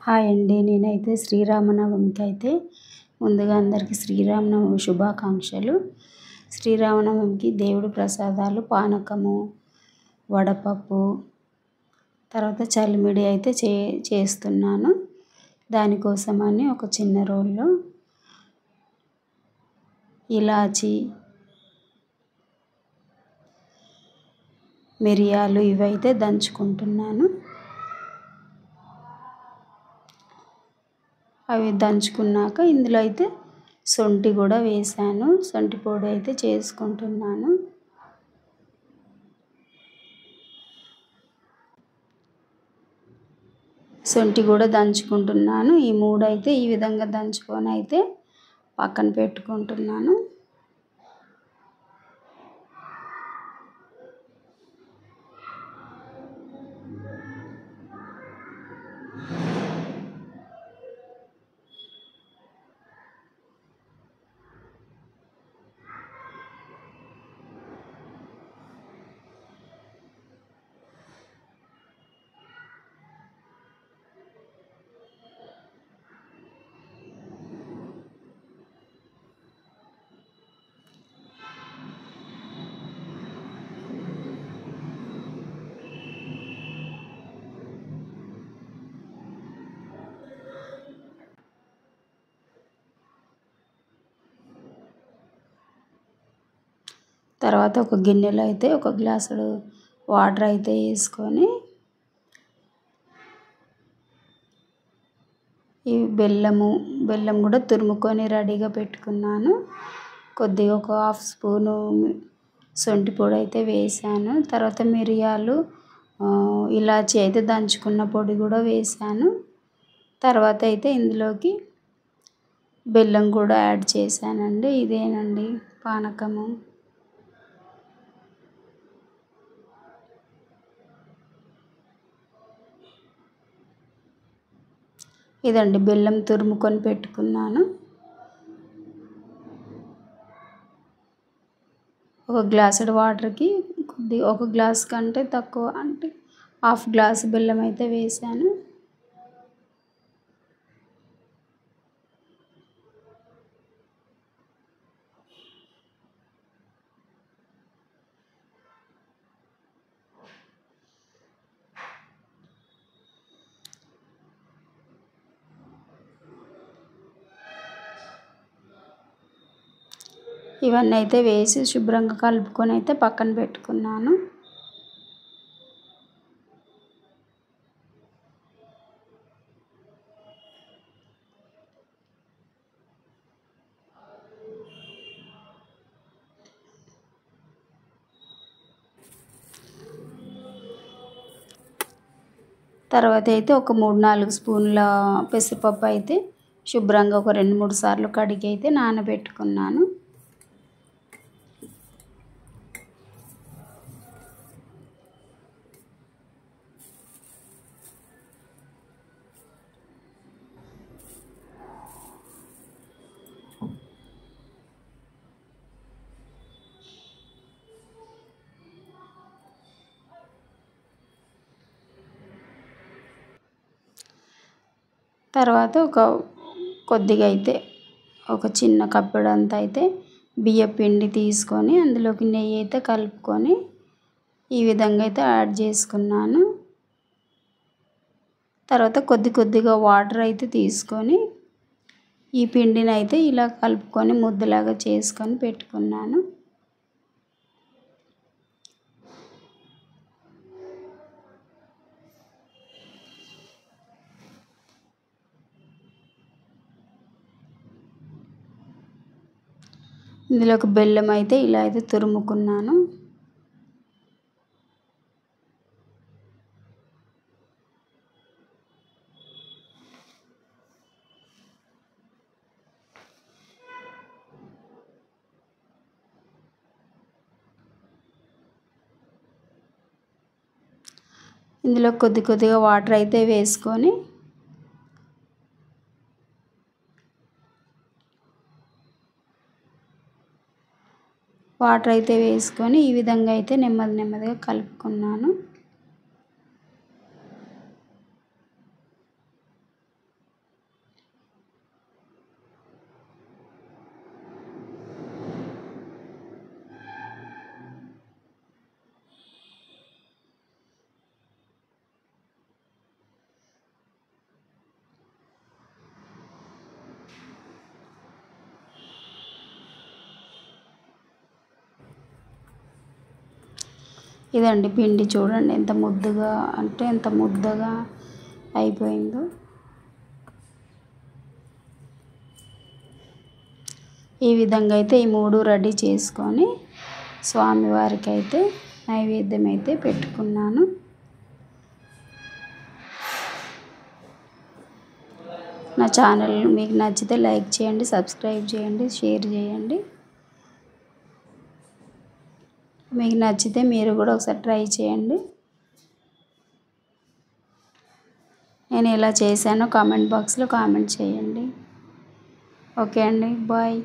Hi అండి. నేనైతే శ్రీరామనవమికి అయితే ముందుగా అందరికీ శ్రీరామనవమి శుభాకాంక్షలు. శ్రీరామనవమికి దేవుడి ప్రసాదాలు పానకము, వడపప్పు, తర్వాత చలిమిడి అయితే చేస్తున్నాను. దానికోసమని ఒక చిన్న రోల్లో ఇలాచి, మిరియాలు ఇవైతే దంచుకుంటున్నాను. అవి దంచుకున్నాక ఇందులో అయితే శొంఠి కూడా వేసాను. శొంఠి పొడి అయితే చేసుకుంటున్నాను. శొంఠి కూడా దంచుకుంటున్నాను. ఈ మూడు అయితే ఈ విధంగా దంచుకొని అయితే పక్కన పెట్టుకుంటున్నాను. తర్వాత ఒక గిన్నెలో అయితే ఒక గ్లాసుడు వాటర్ అయితే వేసుకొని ఈ బెల్లం కూడా తురుముకొని రెడీగా పెట్టుకున్నాను. కొద్దిగా ఒక హాఫ్ స్పూను శొంఠి పొడి అయితే వేసాను. తర్వాత మిరియాలు, ఇలాచి అయితే దంచుకున్న పొడి కూడా వేసాను. తర్వాత అయితే ఇందులోకి బెల్లం కూడా యాడ్ చేశానండి. ఇదేనండి పానకము. ఇదండి బెల్లం తురుముకొని పెట్టుకున్నాను. ఒక గ్లాసుడు వాటర్కి ఒక గ్లాస్ కంటే తక్కువ అంటే హాఫ్ గ్లాస్ బెల్లం అయితే వేసాను. ఇవన్నీ అయితే వేసి శుభ్రంగా కలుపుకొని అయితే పక్కన పెట్టుకున్నాను. తర్వాత అయితే ఒక 3-4 స్పూన్ల పెసరపప్పు అయితే శుభ్రంగా ఒక 2-3 సార్లు కడిగి అయితే నానబెట్టుకున్నాను. తర్వాత కొద్దిగా అయితే ఒక చిన్న కప్పెడంతా అయితే బియ్యం పిండి తీసుకొని అందులోకి నెయ్యి అయితే కలుపుకొని ఈ విధంగా అయితే యాడ్ చేసుకున్నాను. తర్వాత కొద్దిగా వాటర్ అయితే తీసుకొని ఈ పిండిని అయితే ఇలా కలుపుకొని ముద్దలాగా చేసుకొని పెట్టుకున్నాను. ఇందులోకి బెల్లం అయితే ఇలా అయితే తురుముకున్నాను. ఇందులో కొద్దిగా వాటర్ అయితే వేసుకొని ఈ విధంగా అయితే నెమ్మదిగా కలుపుకున్నాను. ఇదండి పిండి చూడండి ఎంత ముద్దగా అంటే ఎంత ముద్దగా అయిపోయిందో. ఈ విధంగా అయితే ఈ 3 రెడీ చేసుకొని స్వామివారికి అయితే నైవేద్యం అయితే పెట్టుకున్నాను. నా ఛానల్ మీకు నచ్చితే లైక్ చేయండి, సబ్స్క్రైబ్ చేయండి, షేర్ చేయండి. మీకు నచ్చితే మీరు కూడా ఒకసారి ట్రై చేయండి. నేను ఎలా చేశానో కామెంట్ బాక్స్లో కామెంట్ చేయండి. ఓకే అండి, బాయ్.